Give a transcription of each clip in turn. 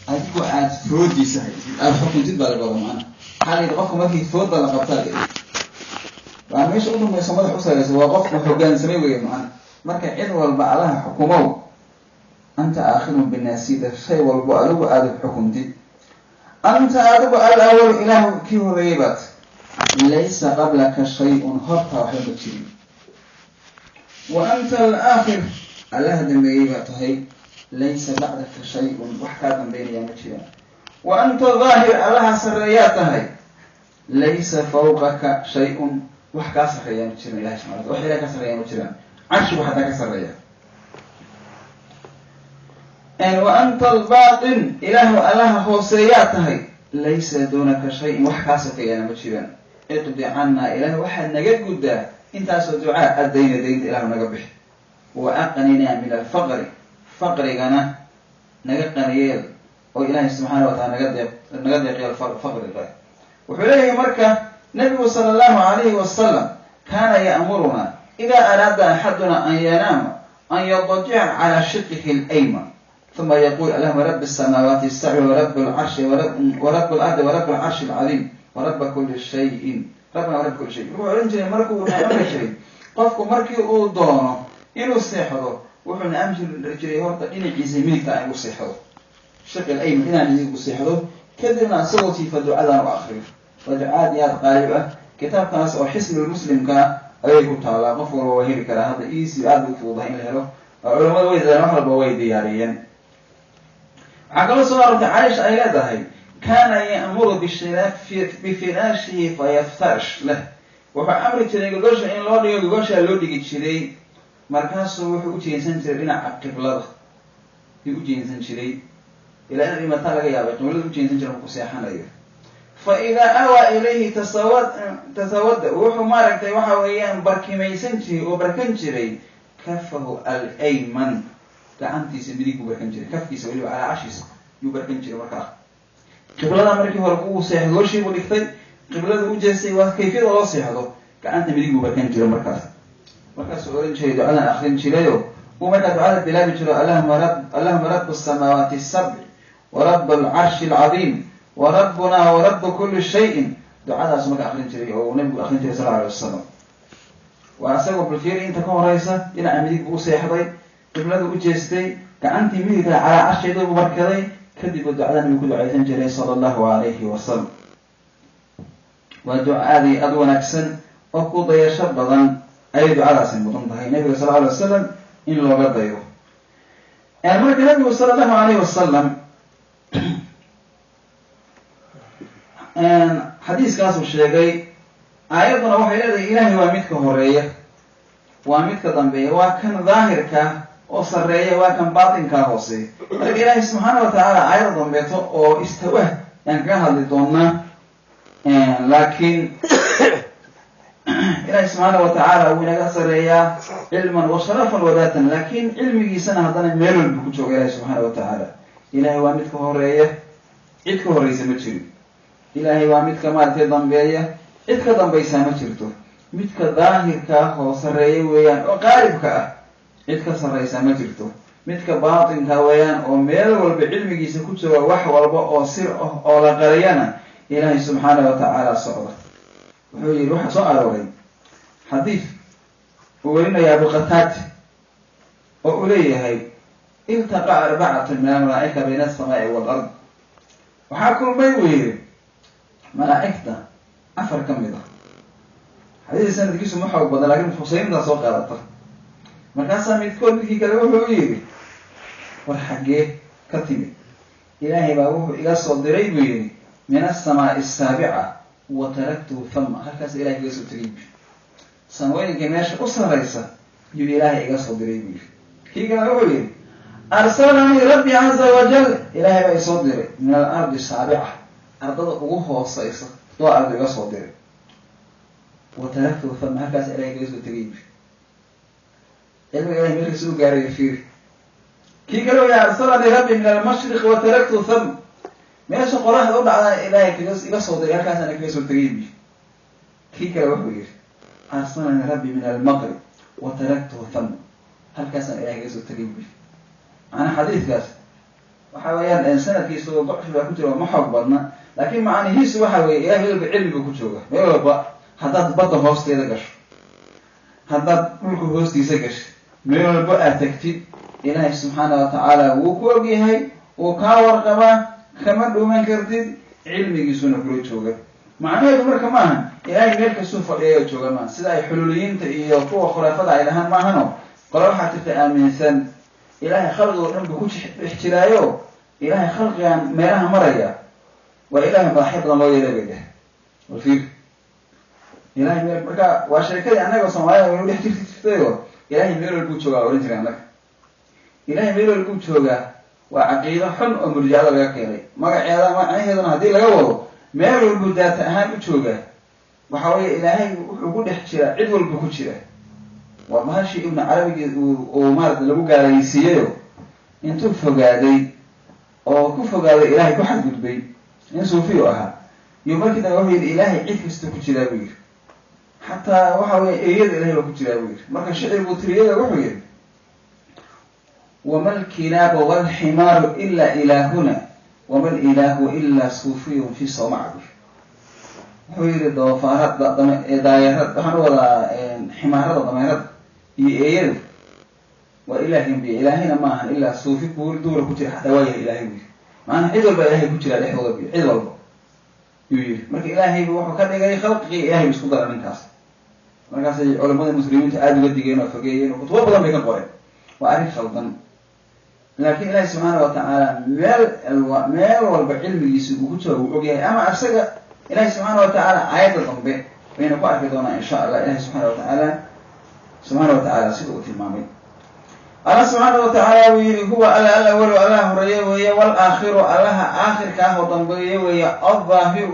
adigu aad foodiisa haysid aad xukuntid baa laga wadaa macnaha xalay qofka markii foodda la qabtaa waa meesha u dambaysa madax u sareysa waa qofka hoggaansamay weeye macnaha marka cid walba allaha xukumow anta aakhirun binaasida shay walbo adigu aada xukuntid anta adigu al-awwal ilaahu kii horeeyey baad laysa qablaka shay-un hortaa waxba ma jirin wa anta al-aakhir allaha dambeeyey baa tahay laysa bacdaka shay-un wax kaa dambeynaya ma jiraan wa anta daahir allaha sarreeyaa tahay laysa fawqaka shay-un wax kaa sarreeyaa ma jiran ilahi subxana wataala wax ilahi ka sarreeyaa ma jiraan carshigu xataa ka sarreeya wa anta albaatin ilaahu allaha hooseeyaa tahay laysa duunaka shay-un wax kaa sokeeyaana ma jiraan iqdi cannaa ilaahu waxaad naga guddaa intaasoo ducaa addayna daynta ilaahu naga bixi wa aqninaa min alfaqri faqrigana naga qaniyeel oo ilaahay subxaana wa taala naga deeqiyeel faqriga wuxuu leeyahay marka nabigu sala allahu calayhi wasalam kaana ya'muruna idaa araada axaduna an yanaama an yadajica calaa shiqihi al-ayman ثم يقول اللهم رب السماوات السبع ورب العرش ورب الأرض ورب العرش العظيم ورب كل شيء ربنا ورب كل شيء wuxuu oran jiray markuu amri jiray qofku markii uu doono inuu seexdo wuxuu amri jiray horta dhinaciisa midigta ay u seexdo shaqal ayman inaan idigu seexdo kadibna asagoo siifa ducadan u akhriyo waa ducaad yaad qaalib ah kitaabkaas oo xisnul muslimka ayay ku taalaa qof walba waa heli karaa hadda easy aad u fududahay in la helo culimada way dadaan wax walba way diyaariyeen waxaa kaloo soo arortay caaisha ay leedahay kaana ya'muru bifiraashihi fayaftarish lah wuxuu amri jiray gogosha in loo dhigo gogoshaa loo dhigi jiray markaasuu wuxuu u jeensan jiray dhinaca qiblada ayuu u jeensan jiray ilaa in dhimataa laga yaabay qiblada u jeensan jiray markuu seexanayo fa idaa awaa ilayhi tasawada wuxuu maaragtay waxa weeyaan barkimaysan jiray oo barkan jiray kafahu al-ayman gacantiisa midig buu barkan jiray kafkiisa weliba calaa cashiisa yuu barkan jiray markaa qiblada markii hore uu seexdo gooshii buu dhigtay qiblada u jeestay waa kayfiyada loo seexdo gacanta midig buu barkan jiray markaasuu oran jiray ducadan akrin jirayo uu markaa ducada bilaabi jiro allahuma rabu الsamaawaati الsabc warab alcarshi alcadiim warabbuna warabu kuli shayin ducadaas marka akrin jiray oo nabigu akrin jiray sal lla alay wasalam waa isagoo balfiiri inta ka horeysa dhinaca midig buu u seexday qiblada u jeestay gacantii midigta calaa carsheeda u barkaday kadib u ducadan uu ku ducaysan jiray sala allahu calayhi wasalam waa duca aad iyo aada wanaagsan oo ku dayasho badan ayay ducadaasi mudan tahay nabiga sal lla alay wasalam in looga dayo marka nabigu sala allahu calayhi wasalam xadiiskaasuu sheegay aayadduna waxay leedahay ilaahay waa midka horeeya waa midka dambeeya waa kan daahirka oo sarreeya waa kan baatinkaa hooseeya marka ilaahay subxaana wa tacaala aayadda dambeeto oo istawah yaan kaga hadli doonaa laakiin ilaahay subxaana wa tacaala wuu inaga sarreeyaa cilman wa sharafan wadaatan laakiin cilmigiisana haddana meel walba ku jooga ilaahay subxaana wa tacaala ilaahay waa midka horeeya cid ka horreysa ma jirin ilaahay waa midka maaragtay dambeeya cid ka dambaysaa ma jirto midka daahirka ah oo sarreeya weeyaan oo qaalibka ah cid ka sarraysaa ma jirto midka baatinka weeyaan oo meel walba cilmigiisa ku jooga wax walba oo sir ah oo la qariyana ilaahay subxaana wa tacaala socda wuxuu yihi waxaa soo arooray xadiid uu werinaya abuqataad oo uu leeyahay iltaqa arbacatu min almalaa'ika bayna alsamaa'i waalard waxaa kulmay buu yihi malaa'igta afar ka mid ah xadiidka sanadkiisu ma xoog badan laakiin xuseyntaa soo qaadata markaasaa midkood midkii kale wuxuu u yidhi war xaggee ka timid ilaahay baa wuxuu iga soo diray buu yidhi min asamaa'i asaabica wa taraktuhu fama halkaas ilahay iga soo tegay buu samooyinka meesha u sarraysa yuu ilaahay iga soo diray buu yidhi kii kale wuxuu yidhi arsalanii rabbi caza wajal ilaahay baa isoo diray min alardi saabica ardada ugu hooseysa doo ardu iga soo diray wa taraktuhu fama halkaas ilahay iga soo tegay buu cilmiga ilahay meelkiisa u gaarayo fiiri kii kale wuxuu arsalanii rabbi min almashriqi wa taraktuhu fama meesha qoraxda u dhacda ilaahay iga soo diray halkaasana kaga soo tegay buu kii kale wuxuu yidhi arsalanii rabbi min almaqrib wa taraktuhu fama halkaasana ilahay kaga soo tegay buu macnaa xadiidkaas waxa weeyaan sanadkiisa dacfi baa ku jira ma xoog badna laakiin macnihiisu waxa weeye ilahay meel walba cilmi buu ku jooga meel walba haddaad badda hoosteeda gasho haddaad dhulka hoostiisa gasho meel walba aad tagtid ilaahay subxaana watacaala wuu ku ogyahay wuu kaa warqabaa kama dhuuman kartid cilmigiisuna kula jooga macnaheedu marka ma ahan ilaahay meel kastuu fadhiyayo jooga maaha sida ay xululiyiinta iyo kuwa khuraafada ay dhahaan maahano qole waxaa jirta aaminsan ilaahay khalqigo dhan buu ku dhex jiraayo ilaahay khalqigan meelaha maraya waa ilaahay madaxyo badan loo yeelay bay dheh walfiir ilahay meel marka waa sheekadii annaga soomaalida waynu dhex jirtayo ilaahay meel walbuu joogaa ohan jiray annaga ilaahay meel walbuu joogaa waa caqiido xun oo murjicada laga keenay magaceeda macnaheeduna haddii laga wado meel walbuu daata ahaan u joogaa waxa weeye ilaahay wuxuu ku dhex jiraa cid walba ku jira waa bahashii ibnu carabigii uu maarata lagu gaalaysiiyayo intuu fogaaday oo ku fogaaday ilaahay ku xadgudbay in suufiyu ahaa iyo markii dambe wuxuu yidhi ilaahay cid kasta ku jiraa buu yidhi xataa waxa weye eeyada ilahay baa ku jiraa buu yidhi marka shicir buu tiriyada wuxuu yidhi wama alkilaabu walximaaru ila ilaahuna wama lilahu ila suufiyun fi sawmacbi wuxuu yidhi doofaarada daayarad waxaan u wadaa ximaarada dameerada iyo eeyadu waa ilaahin biy ilaahina ma ahan ilaa suufi buuri duura ku jira xataa waa yahay ilahay buu yidhi maanaa cid walba ilahay ku jiraa dhexdooda buy cid walba yuu yidhi marka ilaahaybu wuxuu ka dhigay khalqigii ilahay bu isku dara ninkaas markaasay culamada muslimiinta aada uga digeen oo fogeeyeen oo kutubo badan bay ka qoreen waa arrin khaldan laakiin ilaahi subxaana watacaala meel walba cilmigiisa uu ku jiro uu ogyahay ama isaga ilahi subxaana watacaala aayadda dambe bayna ku arki doonaa insha allah ilahi subxaana watacaala sida uu tilmaamay allah subxaana watacaala uu yihi huwa alla walow allah horeeye weeye walaakhiru allaha aakhirka ah oo dambeeye weeye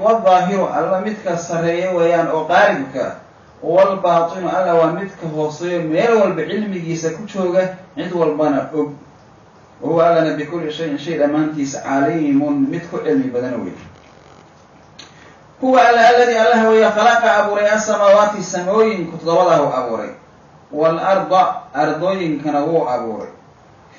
wadaahiru alla midka sareeye weeyaan oo qaaribka walbaatinu alla waa midka hooseeyo meel walba cilmigiisa ku jooga cid walbana og wahuwa allana bikulli shayin shay dhammaantiisa caliimun mid ku cilmi badana wey huwa alla alladii allah weeye khalaqa abuuray asamaawaati samooyinku toddobadaah u abuuray waalarda ardooyinkana wuu abuuray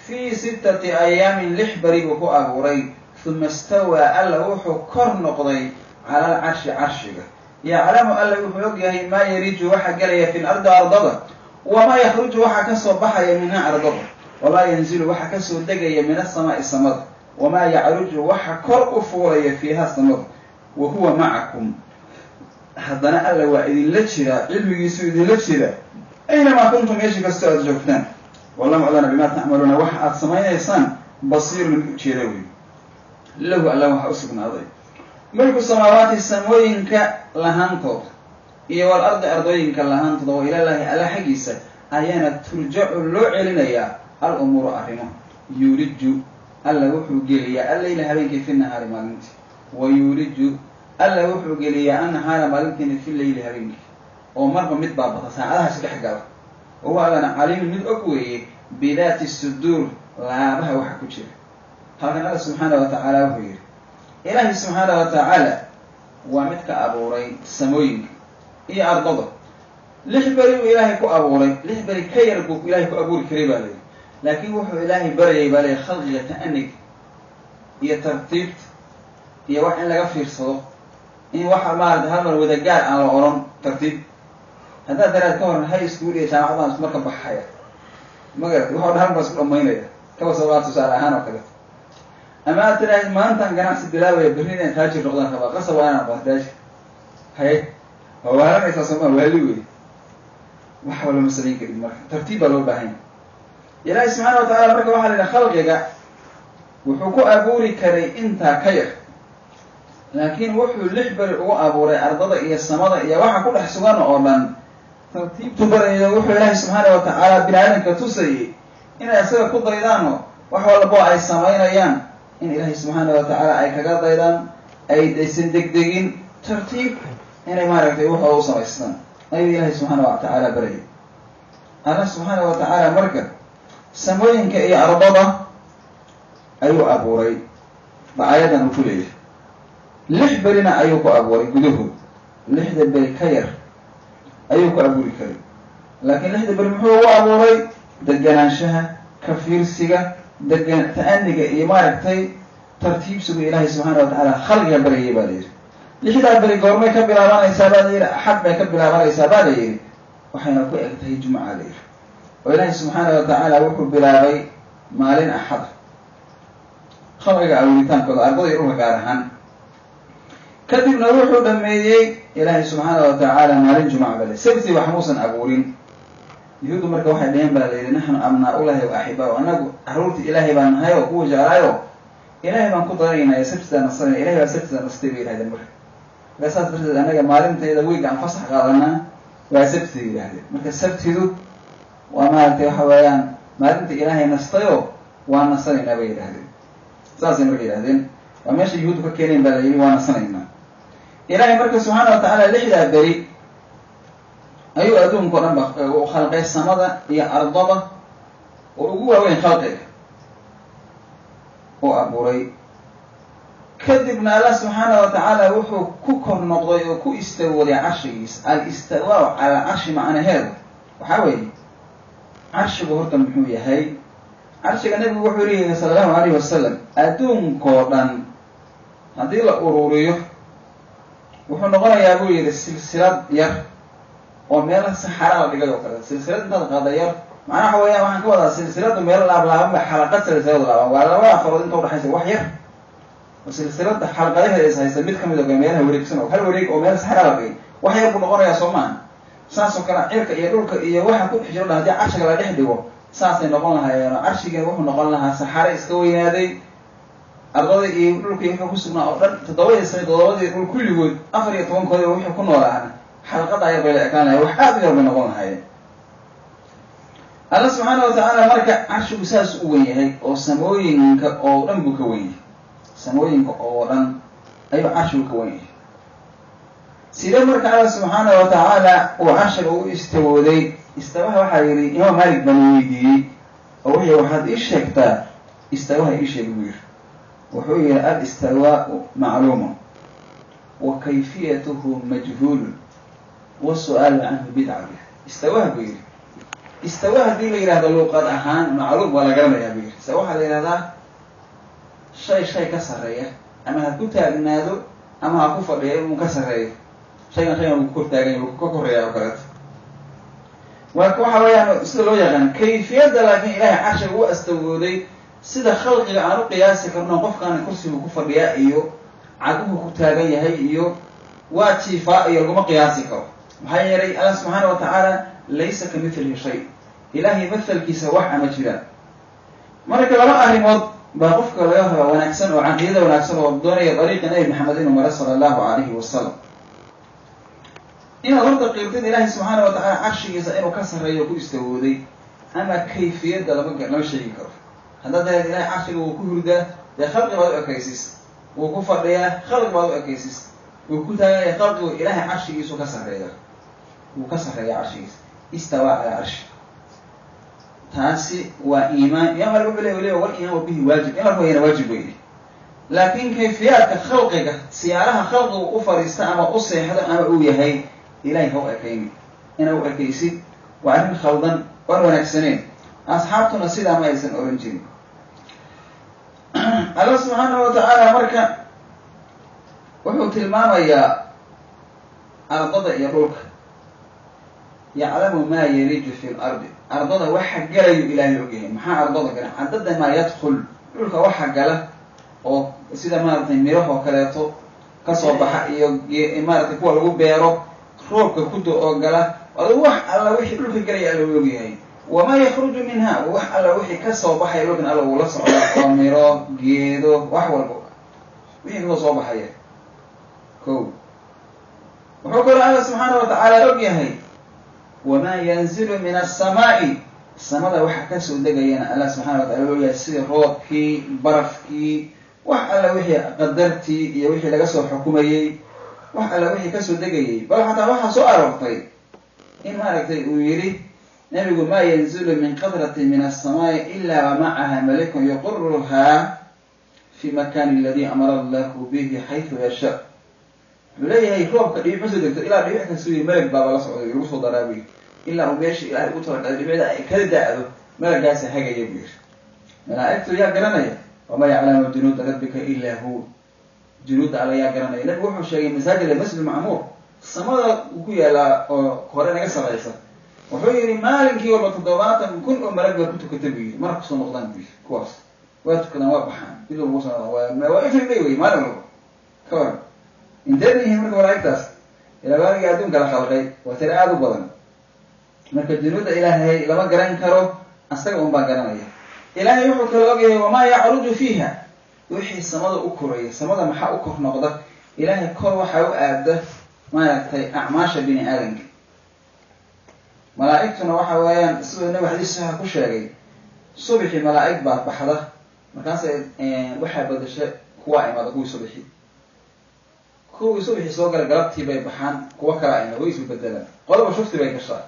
fii 6 ayaamin 6 beri buu ku abuuray uma istawaa alla wuxuu kor noqday cala alcarshi carshiga yaclamu alla wuxuu og yahay maa yariju waxa gelaya fi lardi ardada wamaa yakruju waxa kasoo baxaya minha ardada wamaa yanzilu waxa kasoo degaya min asamaai samada wamaa yacruju waxa kor u fuulaya fiiha samada wa huwa macakum haddana alla waa idinla jiraa cilmigiisu idinla jira aynamaa kuntum meeshii kastoo aada joogtaan wallahu aclana bimaa tacmaluuna waxa aada samaynaysaan basiirun mid ujeeda wey lahu alla waxa u sugnaaday mulku samaawaati samooyinka lahaantooda iyo wal ardi ardooyinka lahaantooda wa ilaalaahi alla xaggiisa ayaana turjacu loo celinayaa al umuuru arrimo yuuliju alla wuxuu geliyaa alleyla habeenkii fi nahaari maalintii wa yuuliju alla wuxuu geliyaa annahaara maalintiina fi leyli habeenkii oo marba mid baabata saacadahaasi dhex gala wahuwa allana caliimun mid og weeye bidaati suduur laabaha waxa ku jira halkan alla subxaana watacaala wuxuu yidhi ilaahi subxaana watacaala waa midka abuuray samooyinka iyo ardada 6 beri buu ilaahay ku abuuray 6 beri ka yar buu ilaahay ku abuuri karay baa layidhi laakiin wuxuu ilaahay barayay baa layidhi khalqiga ta'anig iyo tartiibta iyo wax in laga fiirsado in waxa maarata hal mar wadagaar aan la odhan tartiib haddaad daraad ka horan high school iyo jaamacadaan isku marka baxaya magarata waxoo dhan baa isku dhamaynaya kaba sabaa tusaale ahaan oo kale ama aad tiraahid maantaan ganacsi bilaabaya berri inaan taajir noqdaan rabaa qasab waa inaan aqoon taajir haye waa waalanaysaa sooma waali wey waxba lama samayn karin marka tartiib baa loo baahanya ilaahi subxaana watacaala marka waxaa la yidhaha khalqiga wuxuu ku abuuri karay intaa ka yar laakiin wuxuu 6 beri ugu abuuray ardada iyo samada iyo waxa ku dhex sugan oo dhan tartiibtu barayo wuxuu ilaahi subxaana watacaala bini aadamka tusayay inay isaga ku daydaano wax walbo ay samaynayaan in ilaahay subxaana watacaala ay kaga daydaan aysan degdegin tartiib inay maaragtay wuxuu u samaystaan ayuu ilaahay subxaana watacaala barayay alla subxaana watacaala marka samooyinka iyo ardada ayuu abuuray ba aayadan uu ku leeyahay 6 berina ayuu ku abuuray gudahood 6 beri ka yar ayuu ku abuuri karay laakiin 6 beri muxuu ugu abuuray deganaanshaha ka fiirsiga degan ta'aniga iyo maaragtay tartiibsigu ilaahay subxaana wa tacaala khalqiga baryay baa layidhi lixdaa beri goormay ka bilaabanaysaa baa layidhi axad bay ka bilaabanaysaa baa layidhi waxayna ku eg tahay jumca layidhi oo ilaahay subxaana wa tacaala wuxuu bilaabay maalin axad khalqiga abuuritaankooda ardada iyo dhulka gaar ahaan kadibna wuxuu dhameeyey ilaahay subxaana wa tacaala maalin jumca baa layidhi sabti wax muusan abuurin yuhuuddu marka waxay dheheen baa layidhi naxnu abnaa-ullahi wa axibaa anagu caruurta ilaahay baan nahay oo kuwa jeclaayo ilaahay baan ku daraynayo sabtidaa nasanaya ilahay baa sabtidaa nastay bay yihahdeen marka saas darteed anaga maalinteeda weyga aan fasax qaadanaa waa sabtida yidhahdeen marka sabtidu waa maaragtay waxa weeyaan maalinta ilaahay nastayo waa nasanaynaa bay yidhahdeen saasay marka yidhahdeen waa meesha yuhuuddu ka keenayn baa layidhi waa nasanaynaa ilaahay marka subxaana wa tacaala lixdaa beri ayuu adduunka o dhan ba u khalqay samada iyo ardada oo ugu waaweyn khalqiga oo abuuray kadibna allah subxaana wa tacaala wuxuu ku kor noqday oo ku istawooday carshigiisa al-istiwaa calaa carshi macnaheedu waxaa weeye carshigu horta muxuu yahay carshiga nebigu wuxuu leeyahay sala allahu alayhi wasalam adduunkoo dhan haddii la ururiyo wuxuu noqonayaa buu yidhi silsilad yar oo meela saxara la dhigay oo kale silsilad intaad qaada yar macnaha waxa weeyaan waxaan ka wadaa silsiladu meelo laablaaban ba xalaqad silsiladu laaban waa labada farood inta udhaxaysa wax yar oo silsilada xalqadaheeda is haysta mid kamid oo meelaha wareegsan oo hal wareeg oo meel saxara la dhigay wax yar buu noqonayaa soo maaha saas oo kale cirka iyo dhulka iyo waxa ku dhex jiro dhan haddii carshiga la dhex dhigo saasay noqon lahaayeen oo carshigan wuxuu noqon lahaa saxare iska weynaaday ardada iyo dhulkii wuxuu ku sugnaa oo dhan toddobadii dhul kulligood 14 wixii ku noolaana xalqada yar bay la ekaan lahay wax aad u yar bay noqon lahaayeen alla subxaana wa tacaala marka carshigu saas u wen yahay oo samooyinka oo dhan buu ka wen yahay samooyinka oo dhan ayuu carshigu ka wen yahay sidee marka alla subxaana wa tacaala uu carshiga u istawooday istawaha waxaa yidhi imaam maalik baan weydiiyey oo wuxuu yihi waxaad ii sheegtaa istawaha ii sheeg buu yidhi wuxuu yihi al-istiwaau macluumun wa kayfiyatuhu majhuulun wasu'aalu canhu bidca istawaha buu yidhi istawa haddii la yidhahdo luuqad ahaan macluum waa la garanayaa buu yidhi istawa waxaa la yidhahdaa shay ka sarreeya ama ha ku taagnaado ama ha ku fadhiya inuu ka sarreeyo shaygan uu kor taaganya uu ka korreeya oo kaleeto waxa weeyaan sida loo yaqaan kayfiyadda laakiin ilaahay carshiga u astawooday sida khalqiga aan u qiyaasi karno qofkaana kursigu ku fadhiyaa iyo caguhu ku taagan yahay iyo waa jiifaa iyo laguma qiyaasi karo maxaa yeelay allah subxaana wa tacaala laysa ka mithlihi shay ilaahay mathalkiisa wax ama jiraan marka laba arrimood baa qofka laga rabaa wanaagsan oo caqiidada wanaagsan oo doonaya dariiqa nabi maxamed inuu maro sala allahu calayhi wasalam inaad horta qiirtid ilaahay subxaana wa tacaala carshigiisa inuu ka sarreeyo ku istawooday ama kayfiyadda lama sheegi karo haddaad dahayd ilahay carshiga wuu ku hurdaa dee khalqi baad u ekaysis wuu ku fadhiyaa khalqi baad u ekaysis wuu ku taaganya khalqigu ilaahay carshigiisu ka sarreeya wuu ka sarreeya carshigiisa istawaa calaa carshi taasi waa iimaan imaam al wuxuu leey wal iimaanu bihi waajib in la rumeeyana waajib weeye laakiin kayfiyaadka khalqiga siyaalaha khalqigu u fadhiista ama u seexdo ama uu yahay ilahay ha u ekayni ina u ekaysid waa arrin khaldan waan wanaagsaneen asxaabtuna sidaa ma aysan oran jirin allah subxaana wa tacaala marka wuxuu tilmaamayaa ardada iyo dhulka yaclamu maa yariju fi lardi ardada waxa galayu ilaahay ogyahay maxaa ardada gala cadada maa yadkul dhulka waxa gala oo sida maaragtay mirahoo kaleeto kasoo baxa iyo maaragtay kuwa lagu beero roobka kudo oo gala adu wax alla wixii dhulka galaya alla u ogyahay wamaa yakruju minha wax alla wixii kasoo baxaya dhulkan alla uu la socda oo miro geedo wax walba wixii kasoo soo baxaya ko wuxuu kaloo alla subxaana wa tacaala og yahay wamaa yanzilu min assamaa'i samada waxa kasoo degayana alla subxana wa tacala ogyahay sida roobkii barafkii wax alla wixii qadartii iyo wixii laga soo xukumayey wax alla wixii kasoo degayay bal xataa waxaa soo aroortay in maaragtay uu yidhi nabigu maa yanzilu min qadrati min assamaa'i ila wamacaha malikun yuqiruhaa fi makani aladi amara allahu bihi xaytu yasha wuxuu leeyahay roobka dhibic ma soo degto ilaa dhibic kasuuya melag baaba la socday lagu soo daraabuy ilaa uu meesha ilaahay ugu talagalay dhibicda ay kala da-do melagaasa hagaya buu yidhi malaa'igtu yaa garanaya wama yaclamu junuuda rabbika ilaa hu junuudda alla yaa garanaya. nabigu wuxuu sheegay masaajida masjid macmuur samada uu ku yaalaa oo hore naga saraysa, wuxuu yidhi maalinkii walba 70,000 oo malag baa ku tukata buu yidhi, mana kusoo noqdaan buu yidhi. kuwaas waa tukadaan waa baxaan mid walba kusoo noqdaan waa ifriday wey maalin walba ka waran inteed yihiin marka malaa'igtaas ilaa waagii adduunka la khalqay waa tira aada u badan. marka junuudda ilaahay lama garan karo, asaga un baa garanaya. ilaahay wuxuu kala ogyahay wamaa yacruju fiiha, wixii samada u koraya. samada maxaa u kor noqda? ilaahay kor waxaa u aada maaragtay acmaasha bini aadamka. malaa'igtuna waxa weeyaan siduu nabi xadiis saxiixa ku sheegay, subixii malaa'ig baa baxda, markaasay waxaa badasha kuwa imada kuwii subixii soo gala galabtii bay baxaan, kuwa kala imada way isbedelaan, qodaba shufti bay gashaa.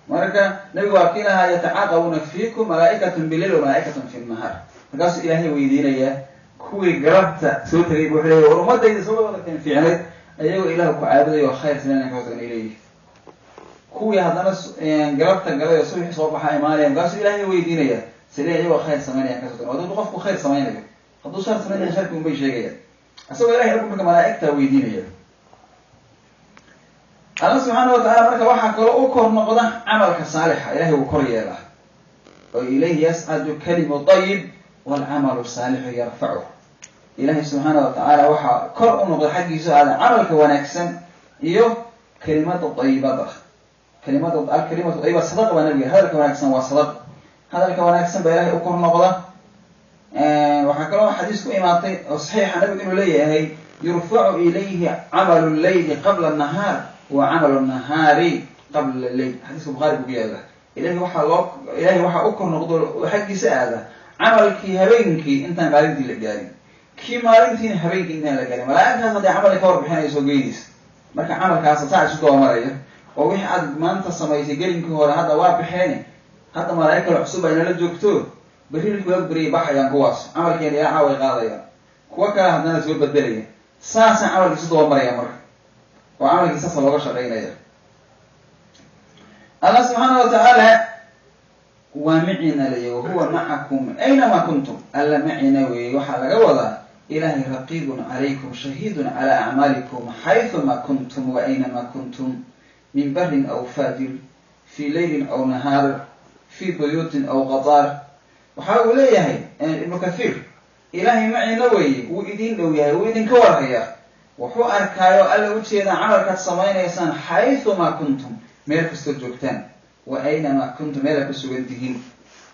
marka nabigu waa kii lahaa yatacaaqabuuna fiikum malaa'ikatun billayl wa malaa'ikatun fi nnahaar. markaasuu ilaahay weydiinayaa kuwii galabta soo tegay wuxuu leeyahy war ummadayda soo wadateen fiicnayd ayagoo ilaah ku caabudayo khayr sameynaya ka hoosagna leeyihi. kuwii haddana galabta galay oo subixii soo baxaa imaanaya, markaasuu ilaahay weydiinayaa sidee iyagoo khayr sameynaya ka hoosagna. hadduu qofku khayr sameynayo, hadduu shar sameynaya sharki unbay sheegayaan, asagoo ilahay rabbi marka malaa'igtaa weydiinaya. alla subxaana watacaala marka waxaa kaloo u kor noqda camalka saalixa, ilahay wuu kor yeelaa oo ilayhi yascadu kalimu dayib waalcamalu saalixu yarfacu. ilahay subxaana watacaala waxaa kor u noqda xaggiisa aada camalka wanaagsan iyo kelimada dayibada. alkalimatu dayiba sadaqa baa nabiga, hadalka wanaagsan waa sadaqa, hadalka wanaagsan baa ilahay u kor noqda. waxaa kaloo xadiis ku imaatay oo saxiixa nabigu inuu leeyahay yurfacu ilayhi camalu leyli qabla nahaar wa camalu nahaari qabla leyl. xadiiska bukhaari buu ku yaala. ilahay waxaa u kor noqdo xaggiisa aada camalkii habeenkii intaan maalintii la gaarin, kii maalintiina habeenkii intaan la gaarin. malaa'igtaas hadday camalka ka warbixinayso geydis, marka camalkaasa saa isu dabamaraya oo wixii aad maanta samaysay gelinkii hore hadda waa baxeen, hadda malaa'ig kale cusub ay nala joogto, berri markii waa beriyay baxayaan kuwaas, camalkeena ilaa caaway qaadayaan, kuwa kale haddana soo bedelaya. saasaan camalkii isu dabamaraya marka, oo camalkii saasa looga shaqaynaya. allah subxaana watacaala waa macina ley wahuwa macakum aynamaa kuntum. alla macina weeye, waxaa laga wadaa ilahay raqiibun calaykum shahiidun calaa acmaalikum xayثuma kuntum wa aynamaa kuntum min barin aw faajir fii leylin aw nahaar fii buyuutin aw qadaar. waxa uu leeyahay ibnu kathiir, ilaahay macina weeye, wuu idin dhow yahay, wuu idinka warhayaa, wuxuu arkaayo alla ujeedaa camalkaad samaynaysaan xayثumaa kuntum, meel kastoo joogtaan, wa aynamaa kuntum meelaad ku sugan tihiin.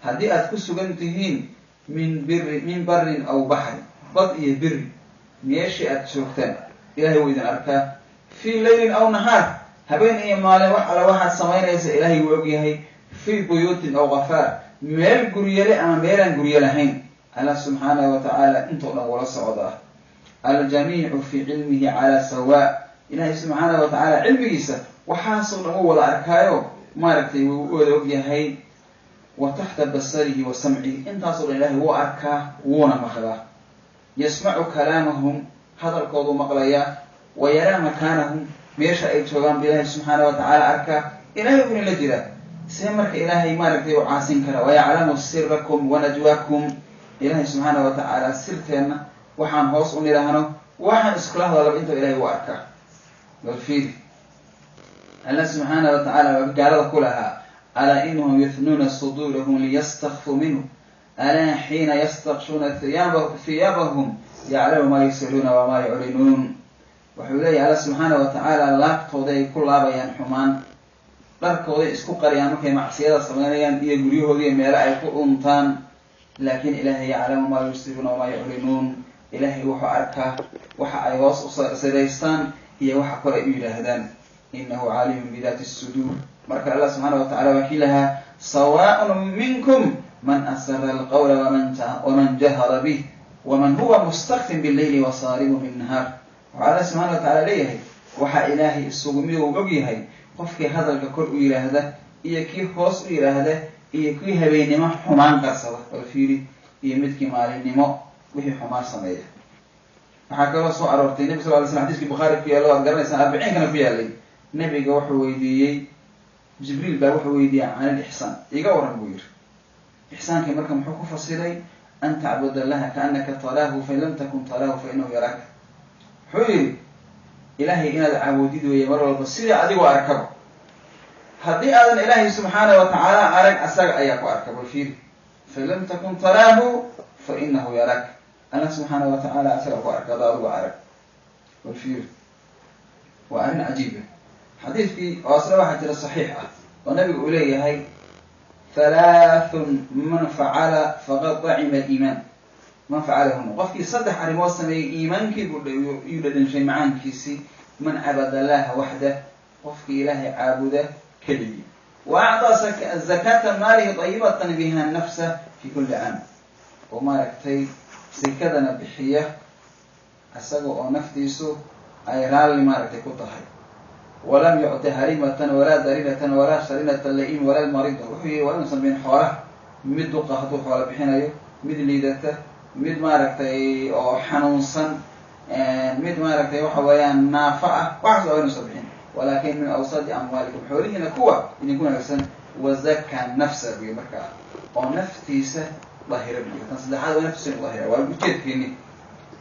haddii aad ku sugan tihiin min barin aw baxri, bad iyo beri, meeshii aad joogtaan ilahay wuu idin arkaa. fii leylin aw nahaar, habeen iyo maalin wax alla waxaad samaynaysa ilahay wuu ogyahay. fii buyuutin aw qafaar, meel guryale ama meelaan guryo lahayn, alla subxaana watacaala intoo dhan wala socdaa. aljamiicu fii cilmihi calaa sawaa, ilahay subxaana watacaala cilmigiisa waxaasoo dhan u wada arkaayo maaragtay wuu u wada ogyahay. wa taxta basarihi wa samcihi, intaasoo dhan ilahay wuu arkaa wuuna maqlaa. yasmacu kalaamahum, hadalkoodu maqlayaa. wa yaraa makaanahum, meesha ay joogaan ba ilahay subxaana watacaala arkaa. ilahay una la jiraa, see marka ilaahay maaragtay u caasin karaa. wayaclamu sirakum wanajwaakum, ilahay subxaana watacaala sirteenna, waxaan hoos u nidhaahno, waxaan iskula hadalaba intoo ilahay u arkaa. bal fiiri, alla subxaana watacaala waa gaalada ku lahaa alaa inahum yuthnuuna suduurahum liyastakfuu minhu alaa xiina yastakshuuna hiyaabahum yaclamu maa yusiruuna wamaa yuclinuun. wuxuu leeyahay alla subxaana watacaala laabtooda ay ku laabayaan xumaan, dharkooday isku qariyaan markay macsiyada samaynayaan iyo guryahoodii meelo ay ku dhuntaan, laakiin ilaahay yaclamu maa yusiruuna wamaa yuclinuun. ilaahay wuxuu arkaa waxa ay hoos u siraystaan iyo waxa kor ay u yidhaahdaan. inahu caalimun bidaati suduur. marka allah subxaana watacaala waa kii lahaa sawaaءun minkum man asara alqawla waman jahara bih waman huwa mustakfin billayli wasaarimu binnahaar. wuxuu alla subxaana watacaala leeyahay waxaa ilaahay isugu mid uu og yahay qofkii hadalka kor u yidhaahda iyo kii hoos u yidhaahda iyo kii habeennimo xumaan qarsada, bal fiiri, iyo midkii maalinimo wixii xumaan sameeya. waxaa kaloo soo aroortay nebi sal ly slam xadiiskii bukhaari ku yaalo waad garanaysaan 40 ku yaalay. nebiga wuxuu weydiiyey, jibriil baa wuxuu weydiiyey can ilixsaan, iga waran buu yidhi إحسانك مركم حكو فصيلي أن تعبد الله كأنك تراه فإن لم تكن تراه فإنه يراك حوي إلهي إنا العبوديد ويمر والبصير أدي وأركبه هذه أذن إلهي سبحانه وتعالى أرك أسرع أياك وأركبه الفيل فإن لم تكن تراه فإنه يراك الله سبحانه وتعالى أسرع وأركبه وأرك والفيل وأن عجيبة حديث في أصل واحد الصحيحة والنبي إليه هي ثلاث من فعل فقد طعم الإيمان من فعلهم وفي صدح على موسم إيمان كي يولد شيء معان كيسي من عبد الله وحده وفي إله عابده كلي وأعطى زكاة ماله طيبة بها النفس في كل عام وما ركتي سيكدنا بحية أسقوا نفتيسو أي رالي ما ركتي كتحي ولم يعطي هريمة ولا درينة ولا شرينة اللئيم ولا المريض وحي ولا نسمين حوله مد قهطو حوله بحين مد ليدته مد ما ركتي أو حنونسا مد ما ركتي وحويان نافعة وحسب أو نسبحين ولكن من أوسط أموالكم حولين كوة إن يكون لسن وزكى نفسه بمركة أو نفتيسه ظاهرة بيه تصدق هذا نفسه ظاهرة والبكيت فيني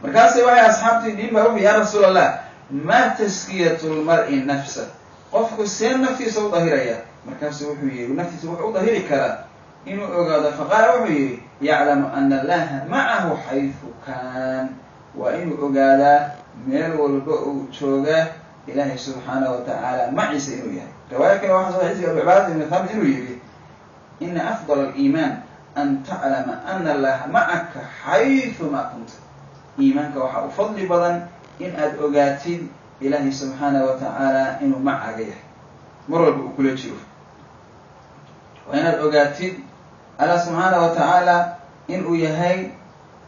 مركاسي وحي أصحابتي دين بروح يا رسول الله ما تسكية المرء نفسه قفك السين نفسه ظاهرة مركاسي وحي ونفسه وحي ظاهرة كلا إنه أقاد فقال وحي يعلم أن الله معه حيث كان وإنه أقاد ميل والبؤ شوغه إلهي سبحانه وتعالى معي سينويه رواية كلا واحد صحيح أبو عبادة بن ثابت إنه إن أفضل الإيمان أن تعلم أن الله معك حيث ما كنت إيمانك وحا فضل بدن إن أدعواتي إلهي سبحانه وتعالى إنه معك مر بكل شيء وإن أدعواتي الله سبحانه وتعالى إنه يهي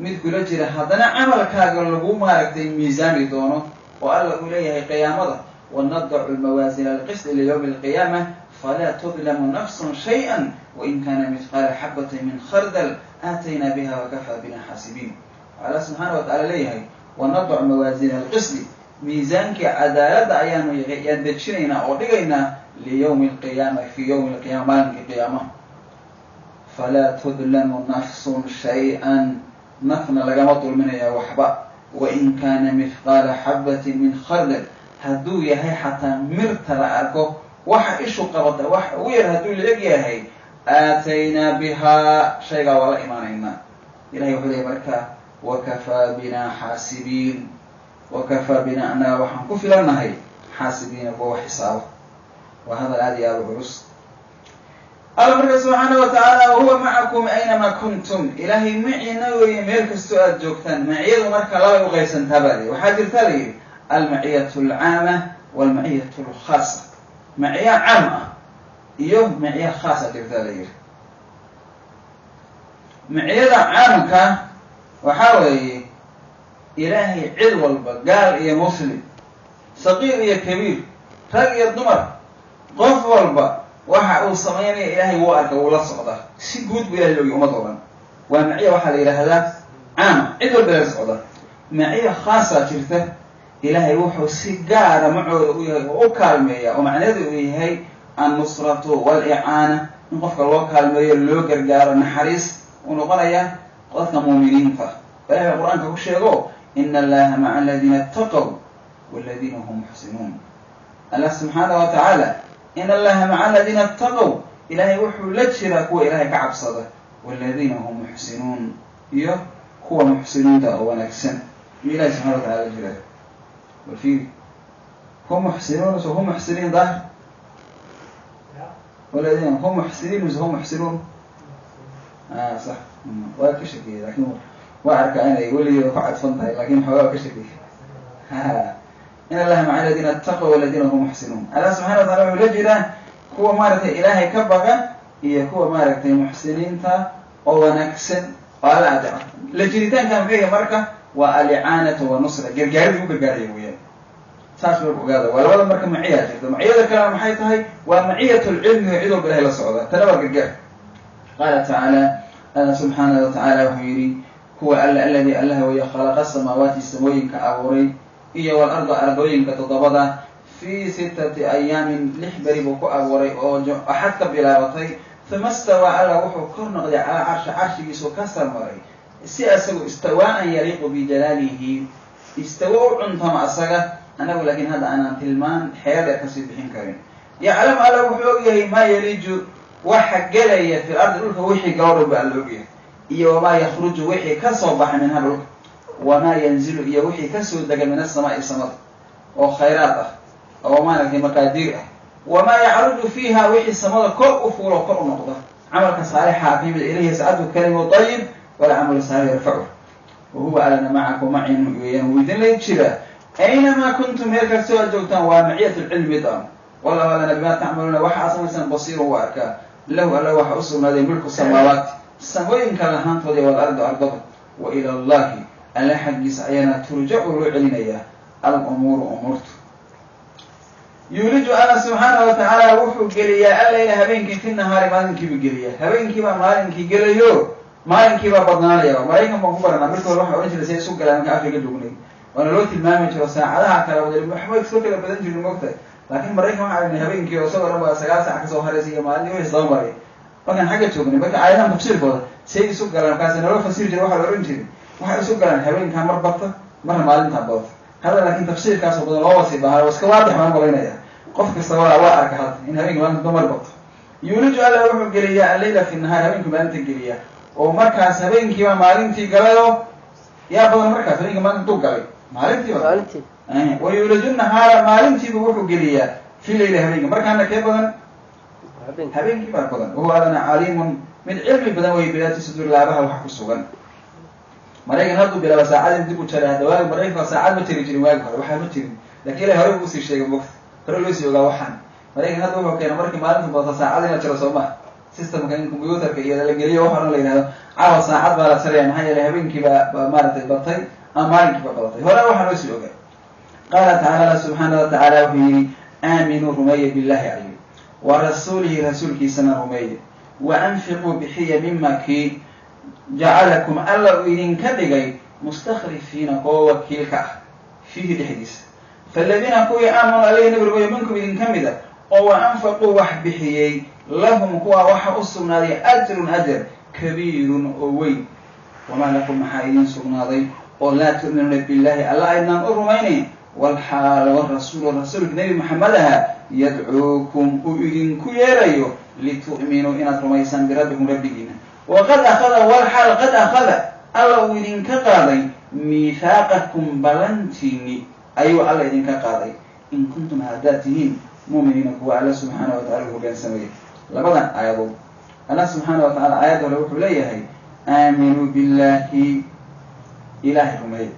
مثل جرى هذا عملك هذا اللي مارك ميزان دونه وقال إليه قيامته ونضع الموازين القسط ليوم القيامة فلا تظلم نفس شيئا وإن كان مثقال حبة من خردل آتينا بها وكفى بنا حاسبين الله سبحانه وتعالى ليه ونضع موازين القسط ميزانك عدالة أيام يدشرين أو دقينا ليوم القيامة في يوم القيامة مالك القيامة فلا تظلم نفس شيئا نفنا لقمط من يا وحبا وإن كان مثقال حبة من خردل هدو يهي حتى مرت لأركو وح إيشو قبضة وح وير هدو لأجيهي آتينا بها شيء ولا إيماننا إلهي وحده بركة وكفى بنا حاسبين وكفى بنا أننا وحن كفر لنا حاسبين وحساب وهذا الذي أبو عرس الله سبحانه وتعالى وهو معكم أينما كنتم إلهي معي نوي ملك السؤال جوكتان معي ومرك لا يغيسن تبالي وحاجر تالي المعية العامة والمعية الخاصة معية عامة يوم معية خاصة تالي معية عامة وحاول إلهي علو البقال يا مسلم صغير يا كبير رقي الدمر قف والبقال waxa uu sameeyay ilaahay wuu arkaa wuu la socdaa si guud buu ilaahay ugu madooban waa maciya waxa la yiraahdaa cid walba la socda maciya khaasa jirta ilaahay wuxuu si gaar ah macooda u yahay oo u kaalmeeya oo macnaheedu uu yahay an-nusratu wal-i'aana in qofka loo kaalmeeyo loo gargaaro naxariis uu noqonaya qofka muuminiinta ilaahay quraanka ku sheego inna allaha ma'a alladhina taqaw walladhina hum muhsinun Allah subhanahu wa ta'ala إن الله مع الذين اتقوا إلهي وحو لجرا كو إلهي كعب صدا والذين هم محسنون هو محسنون دا هو نكسن إلهي سبحانه وتعالى جرا والفيل هم محسنون وهم محسنين ظاهر والذين هم محسنين وهم محسنون صح وكشكي لكن وعرك أنا يقول لي وقعد فنطي لكن حواه كشكي إن الله مع الذين اتقوا والذين هم محسنون الله سبحانه وتعالى ولجرا هو مارته إلهي كبغا هي هو مارته محسنين تا أو نكسن قال أدعى لجريتان كان فيه مركة والإعانة والنصرة جرجاري وجرجاري وياه تاسو بقاده ولا مركة معية جدا معية الكلام حيثها ومعية العلم يعيدوا بالله للصعودة تنوى جرجار قال تعالى الله سبحانه وتعالى وحيري هو الذي الله ويخلق السماوات السماوين كأوري إيه والأرض أرضوين كتضبضا في 6 أيام لحبري بكو أوري أو أحد كبلاوتي ثم استوى على وحو كرنقضي على عرشي سكسر مري سي أسوء استواء يليق بجلاله استوى عنتم أسغى أنا ولكن هذا أنا تلمان حيادة كسيد بحين كريم يعلم على وحوه ما يليج وحقلي في الأرض الأولى وحي قورب اللوبية إيه وما يخرج وحي كصبح من هذا وما ينزل إيه وحي كسود من السماء السماء وخيراته وما لك مقاديره وما يعرج فيها وحي السماء كر أفور وكر نقضة عملك صالح عقيم إليه سعده كلمة طيب ولا عمل صالح يرفعه وهو ألنا معكم معي ويدن لا يتشرى أينما كنتم هيك سوى الجوتان ومعية العلم دام والله لنا بما تعملون وحا أصلا بصير واركا له ألا وحا أصلا هذا ملك السماوات السماوين كالهان فضي والأرض أرضها وإلى الله ألا حق سعينا ترجع العلنية الأمور أمورته يولج الله سبحانه وتعالى وحو قليا الليل هبينك في النهار مالنك بقليا هبينك مالنك قليو مالنك ببضناليا ومالك مغفرنا مثل الروح وانت لسي سوق لأنك أفريق الدقني وانا لوت المامج وساعدها كلا ودل محمد سوق لبدنج الموتى لكن مريك ما عارف هبينك وصور ربا سقال ساعة كسو هرسية مالني ويصدام مري وكان حاجة تشوفني بك عايزان تفسير فوضا سيد سوق لأنك كاسنا لو فسير جل واحد ورنجري واحد سوق لأنك هبينك مر بطة مرة مالين تبطة هذا لكن تفسير كاسو بدل ووصي بها واسكواضح ما نقولين اياه قفك استوى وارك هذا إن هبينك مالنك دمر بطة يولج على روح قليا الليلة في النهار هبينك مالنك قليا ومركز هبينك مالنك قليو يا بدل مركز هبينك مالنك دوق قليو مالنتي ويولج النهار مالنتي بروح قليا في الليلة هبينك مركز عندك كيف بدل هبينك بدل وهو لنا عليم من علم بدوي بلاد صدور لابها وحق السوغان مريكن هادو بلا ساعات ديبو جرى دوال مريكن ساعات ما تيري واag hore waxa ma tirin laakiin ilaa hore uu sii sheegay box hore loo sii ogaa waxaan mareykan hadda wuxuu keenay markii maalinta bada saacad ina jiro Soomaa systemka in computerka iyo la geliyo waxa la yiraahdo caawa saacad baa la sareeyay maxay ilaa habeenkii baa maartay batay ama maalinkii baa batay hore waxa loo sii ogaa qala ta'ala subhanahu wa ta'ala fi aminu rumayya billahi alayhi wa rasulihi rasulki sana rumayya wa anfiqu bihiya mimma ki جعلكم الله إذن كدغي مستخلفين قوة وكيلك فيه الحديث فالذين قوي آمنوا عليه نبرغوا منكم إذن كمدا أو أنفقوا وحبحيي لهم قوة وحأصوا ذي أجر كبير أوي وما لكم محايدين سبنا ولا تؤمنون بالله ألا أيضا أرميني والحال والرسول النبي محمدها يدعوكم إذن كيريو لتؤمنوا إن ترميسان بربكم ربكين وقد أخذ والحال قد أخذ الله إذن كقاضي ميثاقكم بلنتيني أيوة الله إذن كقاضي إن كنتم هداتهين مؤمنين هو الله سبحانه وتعالى هو بين سميه لبدا آياته الله سبحانه وتعالى آياته لو حليه آمنوا بالله إلهكم هي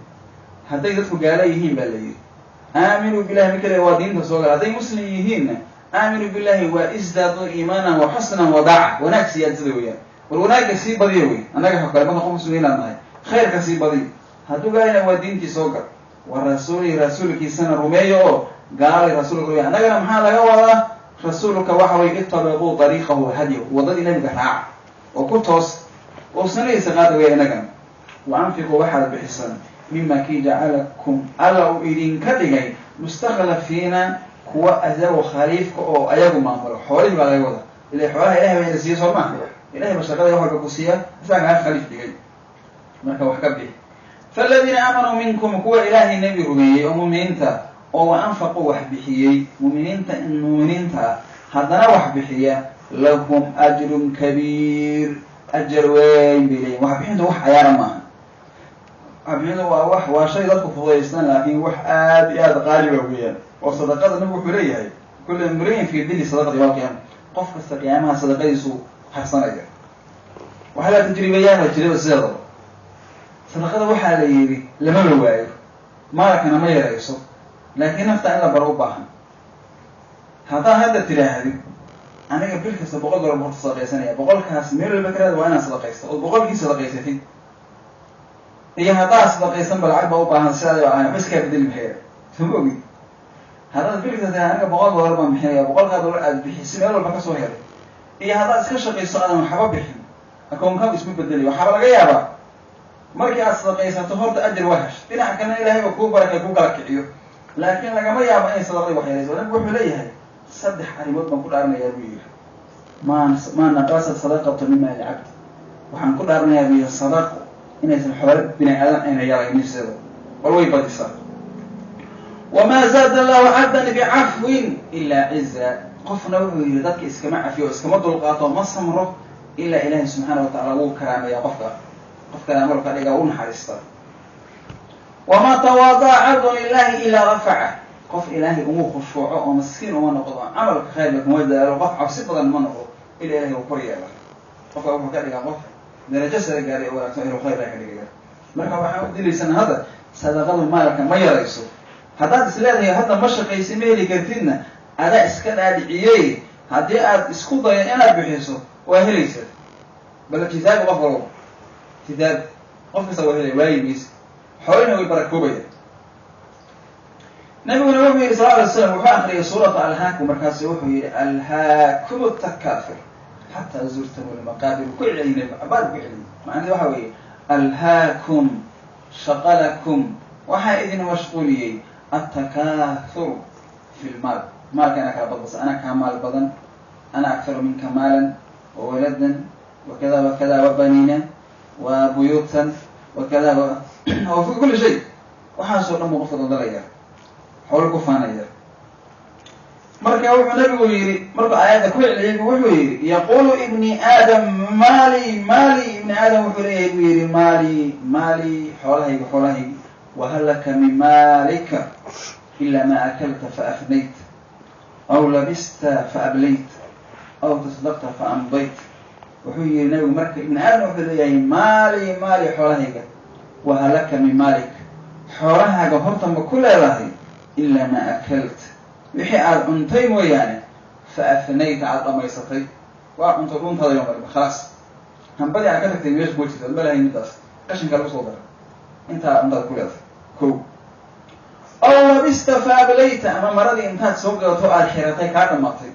حتى يدفوا قاليهين بالله آمنوا بالله مكلا ودين تسوغل هذي مسلمين آمنوا بالله وإزدادوا إيمانا وحسنا وضاعة ونكسي يتزويا والوناك سي بديوي أنا كحكر ما نقوم مسؤولين عنها خير كسي بدي هاتو قالنا ودين تسوغل رسولك سنة روميو قال رسولك روميو أنا قال محال قولا رسولك وحوي اتبقوا طريقه هديه وضد نبي حاع وكتوس وسنة يسقاط وينكم وأنفقوا واحد بحسن مما كي جعلكم ألا إذن كدغي مستخلفين هو أزاو خليف أو أيغو مامر حوالي ولا يودا اللي حوالها إلهي بين السياسة وما إلهي مشغله يوحى بكوسية فأنا خليف دغي marka wax ka bixi فالذين آمنوا منكم هو إلهي النبي رمي ومؤمنين أو أنفقوا وحبحيي مؤمنين هذا وحبحيا لهم أجر كبير أجر وين بلي وحبحين وح عيار ما وحبحين وح وشيء لا تفضيستان لكن وح آد غالبا ويا وصدقات النبي حليه كل امرئ في ذل صدقة يوم القيامة قف استقيامها صدقة يسوء حسن أجر وحلا تجربيان وتجربة السيادة صدقة وحا ليبي لما الوايب ما لكنا ما يرأيسو لكن نفتع إلا بروباها هذا التلاهي أنا قبل كسر بقول ضرب مرت صدقيسانية بقول كاس مير البكرة وأنا صدقيسة وبقول كيس صدقيستي هي هذا صدقيسان بالعرب بروباها السادة وأنا بس كيف بدل بحير تفهمي هذا قبل كسر أنا بقول ضرب محيا بقول هذا بحس مير البكرة صهير هي هذا إسكش قيسة أنا محبب بحين أكون كم اسمه بدلي وحبل جيابه markii aad sadaqaysato horta ajir wahash dhinaca kana ilaahay oo ku barakay ku kala kiciyo laakiin laga ma yaabo in sadaqay wax yeelayso nabi wuxuu leeyahay saddex arimood baan ku dhaaranayaa buu yiri ما نقصت صدقة مما العبد وحن كل أرنيا بها الصدقة إن الحوالي بني آدم أين يرى نفسه والوي بديسا وما زاد الله عبدا بعفو إلا عزا قفنا وحوه ذاتك إسكماع فيه وإسكمد القاطة ما سمره إلا إله سبحانه وتعالى وكرامه يا قف كرامه قال يقول حارسته وما تواضع عبد لله إلا رفعه قف إلهي أمو خشوعه ومسكين وما نقضى عملك خير لك مويدا وقف عبسط بدل ما نقضى إلا إلهي وقرية له قف أبو كاري قف درجة سرقاري أولا تؤهل خير لك لك مرحبا وحاول دي لسان هذا صدقاء مالك ما يريسو هذا سلاده هذا مشرق يسميه لكرتنا أنا إسكال أدعيي هذه إسكوضة أنا بحيسو وأهليسه بل كتاب غفره كتاب قفص وأهلي واي بيس حولنا ويبركوبية نبينا وحي صلى الله عليه وسلم وحاخر سورة ألهاكم مركز وحي ألهاكم التكاثر حتى زرتم المقابر كل عين عباد بعلم معنى وحي ألهاكم شغلكم وحائذ مشغولي التكاثر في المال مال كان كابضص أنا كمال بدن أنا أكثر منك مالا وولدا وكذا وكذا وبنينا وبيوتا وكذا وفي كل شيء وحاسوا أنه مغفض ضليا حول كفانا مركا وحو نبي ويري مركا آيات كل عليك وحو يقول ابن آدم مالي ابن آدم وحو ويري مالي حولهي وهل لك من مالك إلا ما أكلت فأفنيت أو لبست فأبليت أو تصدقت فأمضيت وحو يري نبي مركا ابن آدم وحو مالي حولهي وهل لك من مالك حولها قهرتم بكل إلهي إلا ما أكلت وحي عاد أنتي موياني فأفنيت عاد أميستي وأنت قلت هذا يوم خلاص هم بدي أكلت تنويش بوتي تلبلا هي نداس قشن قلب صدر انت كل هذا كو أو لبست فأبليت أما مرضي انت تسوق وتوقع الحيرتي كارد مطي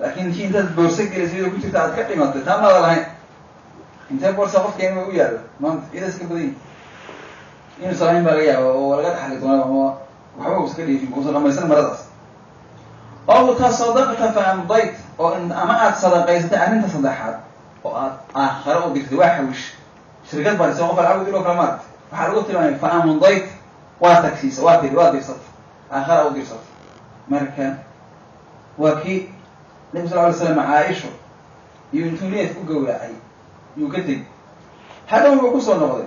لكن شيء انت بورسك جلسي كنت تعال كارد مطي تام هذا الحين انت بورسة قف كيما وياه ما إذا سكبدين إنه صلاحين بغيا ولقد حلتونا هو وحبه سكلي في بوصل لما يصير مرض أو تصدقت فأمضيت أو إن أما أتصدقيت أنت صدقات أو آخر أو بيكتب وحوش شركات بارسة وقف العبد يقولوا كلمات وحرقوا تلواني فأمضيت وتكسيس وادرصت آخر أو درصت مركا وكي النبي صلى الله عليه وسلم عائشة ينتوني تفوق ولاعي يكتب هذا هو قصة النقضي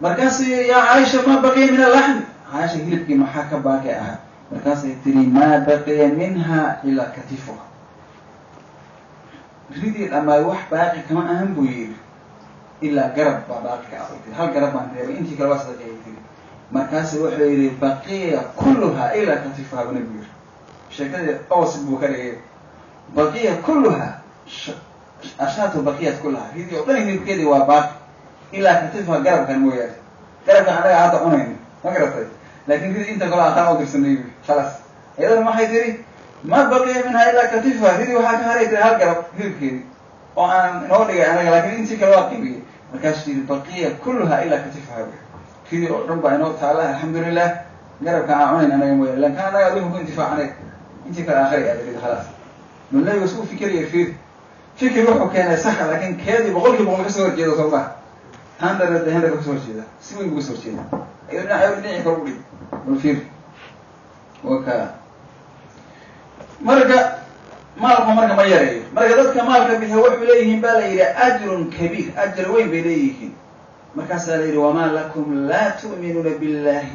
مركاسي يا عائشة ما بقي من اللحم عائشة هلبكي محاكا باقي أها مركاسي تري ما بقي منها إلا كتفها ريدي لما يوح باقي كما أهم بوير إلا قرب باقي أعطي هل قرب ما تريد إنتي كالواسطة جاي مركاسي وحيري بقية كلها إلا كتفها بنبير شكرا أوصل بوكالي بقية كلها أشات بقية كلها ريدي أقولي بكيدي وباقي إلا كتفها قرب كان مويات قرب كان عليها عطا عنين ما قربت لكن كده أنت قال آخر أودر سنيبي خلاص إذا ما حيدري ما بقي منها إلا كتفها هذي وحاجة هذي هالقرب هذي كذي وأنا نقول أنا لكن أنت كواقي بي ما كانش البقية كلها إلا كتفها كذي ربنا نقول تعالى الحمد لله قرب كان عنين أنا يوم لكن أنا أظن كنت فاع عليك أنت كالآخر يعني خلاص من لا يسوق فكر فكر روحه كان صح لكن كذي بقولك بقول كسر كذا صراحة هذا كسر كذا سوي كسر كذا أيوة يقولي والفير وكا مرجع مرجع ما يري مرجع ذلك مالك بيهوح إليهم بالإلى أجر كبير أجر وين بليهم مركز عليه وما لكم لا تؤمنون بالله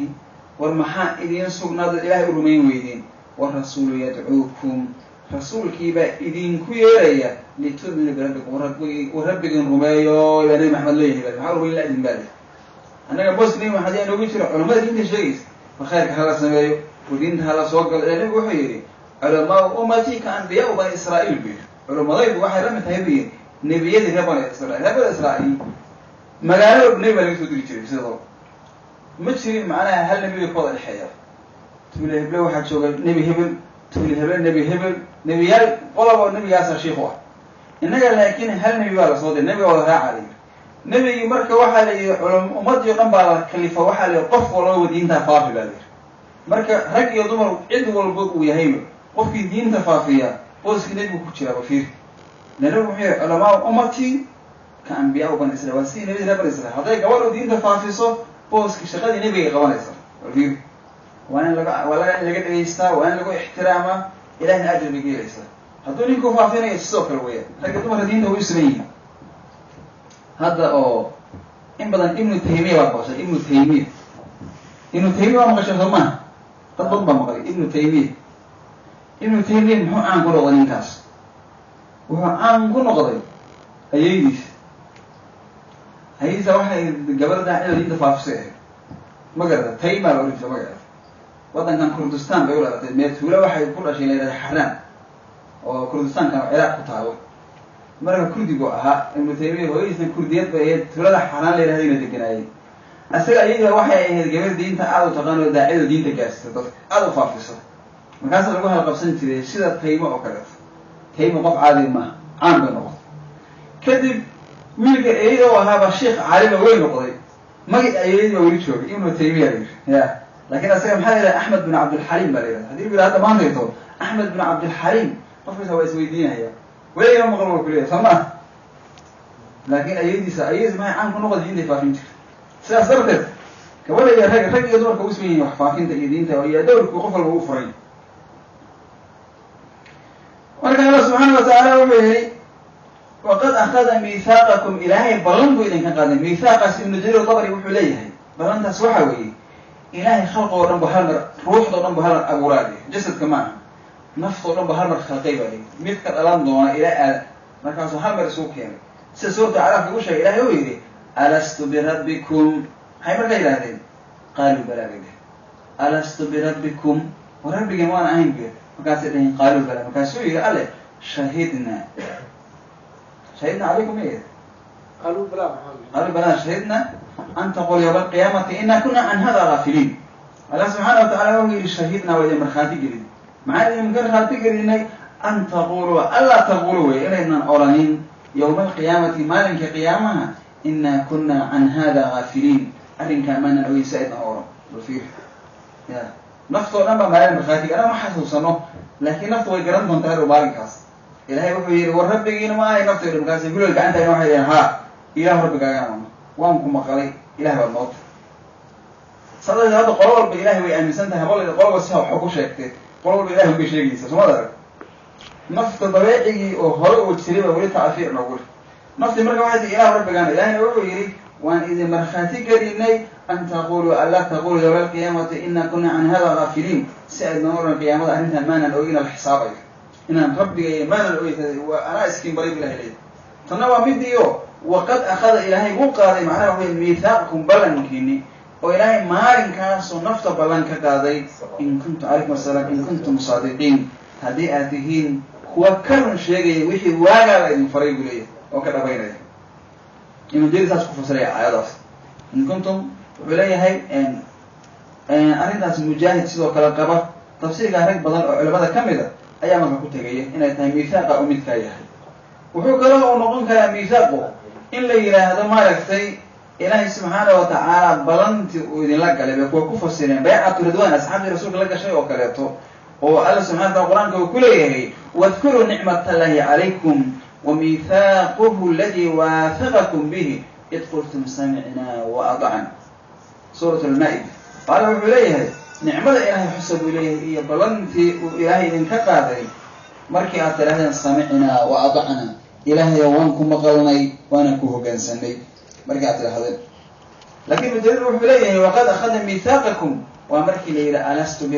والمحا إذن سقنا الإله الرومين ويدين والرسول يدعوكم رسول كيبا إذن كيريا لتؤمنوا بربكم وربكم رميو يعني محمد الله حاولوا إلا إذن بالله أنا بس نيم واحد يعني وبيشرح علماء دين تشريس فخيرك هلا سمايو ودين هلا سوق العلم وحيري علماء أمتي كأنبياء بني إسرائيل بيه علماء ضيف واحد لم تهبيه نبيات بني إسرائيل ما قالوا نبي اللي تدري كذي سيدو متشري معناها هل نبي يقضي الحياة تقول له هبل واحد شغل نبي هبل تقول له هبل نبي يال والله نبي ياسر شيخ واحد إنه لكن هل نبي ولا صوت النبي ولا راعي نبي مركا waxa la ummad iyo dhan baa khalifa waxa la qof walba diinta faafi baadir marka rag iyo dumar cid walba uu yahay qofkii diinta faafiya qoyska nabiga ku jira fiir لأنه علماء أمتي كأنبياء بني إسرائيل وسي نبي بني إسرائيل هذا قبل دين تفافيسه بوس كشغل نبي قبل إسرائيل وأنا لقيت إيستا وأنا لقيت احترامه إلى أن أجل بقي إيستا هذول يكون فافين يتسوق الويا لكن ثم الدين هو يسميه هذا إن بدن ابن تيمية وقصة ابن تيمية ما قصة ثمان تطبق ما قال ابن تيمية هو عن قرء ونكاس وهو عن قرء أيديس واحد قبل ده إلى دين تفافسه ما قدر تيمية ولا ما قدر وطن كان كردستان بيقول هذا ميتولا واحد كل شيء إلى حرام وكردستان كان عراق كتاوي مرة كردي بقى ابن تيمية هو يسمى كرديات بقى تولا حرام اللي هذين تجناي أصل أيها واحد قبل دين تعالوا تغنوا داعي دين تجاس هذا فافسه مكاسر لقوها القبسين تري سيدا تيمة وكذا تيمة قف عادي ما عام بنوع كذب ملك أيده وهذا الشيخ عالم وين نقضي ما جت أيده ويشوف ابن تيمية يا لكن أصلا محل أحمد بن عبد الحليم بليله هذه بلاد ما نريده أحمد بن عبد الحليم قف سوى اسمه دينه هي ولا يوم غلبوا كليه سماه لكن أيدي ما عن نقض دين دفاعين سأصدرت كولا يا رجل يدور كوسمي وحفاكين تأيدين تولي يدور كوقفل وفرين ولكن الله سبحانه وتعالى وبه وقد أخذ ميثاقكم إلهي بلنكو إذن كان قادم ميثاق ابن جرير الطبري وحليه بلنت سوحوي إلهي خلقه ورنبه هالمر روح ورنبه هالمر أبو رادي جسد كمان نفط ورنبه هالمر خلقي بالي مثل الألام دونا إلهي مركز هالمر سوق يعني سورة عرف يقول شيء إلهي ويدي ألست بربكم هاي مرة إلهي قالوا بلا بلا ألست بربكم وربك ما أنا عين بيه مكاسرين قالوا بلا مكاسوي قال شهدنا عليكم إيه قالوا بلا شهدنا أن تقول يوم القيامة إنا كنا عن هذا غافلين الله سبحانه وتعالى هو شهدنا وإذا مرخاتي قريد مع إذا مكان خاتي قريد أن تقولوا ألا تقولوا إلينا أورانين يوم القيامة مالك قيامها إنا كنا عن هذا غافلين أرين كمان أوي سيدنا أورا بالفيح يا نفطو نبا مالك مرخاتي أنا ما حسوسنه لكن نفطو يقرن منتهر وباركاس إلهي وحي وربكين ما هي نفطو يقول يقولوا لك أنت يوم حيث ها إله ربك أيام وانكم مقالي إله بالموت صلى الله عليه وسلم قرار بإلهي ويأمن سنتها قول قرار بسها حقو شاكتين قرار بإلهي بشيء جيسا سمع ذلك نفط طبيعي وهرق وتسريبه ولي تعفير نقول نفط مرة واحد إله ربك أنا إلهي نقول يريد وأن إذا مرخاتي قريني أن تقولوا ألا تقولوا يوم القيامة إنا كنا عن هذا غافلين سعد نور القيامة أنت مانا الأوين الحساب إن ربي مانا الأوين وأنا اسكين بريد الله إليه تنوى مديو وقد أخذ إلهي قوقاذي معناه هو ميثاقكم بلنكيني وإلهي مارن كاسو نفط بلنك قاذي إن كنت عليكم السلام إن كنتم صادقين هذه آتهين هو كرن شيء وحي واقع لإذن فريق ليه وكذا بينه إنه دير تاسكو فسريع آيات إن كنتم بلاي هاي أريد مجاهد سيدو كالقبة تفسير هيك بدل علماء كاملة أيام ما كنت جاي إن يتهم ميثاق أو ميثاقية وحو كلام ونقول كلام ميثاقه إلا إلى هذا ما يكفي إلهي سبحانه وتعالى بلنت وإذن لك على بيكون كفر السنين بيعة رضوان أصحاب رسولك لك شيء وكلته والله سبحانه وتعالى القرآن كله واذكروا نعمة الله عليكم وميثاقه الذي واثقكم به إذ قلتم سمعنا وأطعنا سورة المائدة قال وحليه نعمة إلهي حسب إليه إيه بلنت إلهي إن كقاذي مركي أتلهي سمعنا وأطعنا إلهي يوانكم مقالني وأنا كوه قنسني مركي أتلهي لكن بدل وحليه وقد أخذ ميثاقكم ومركي ليلة ألست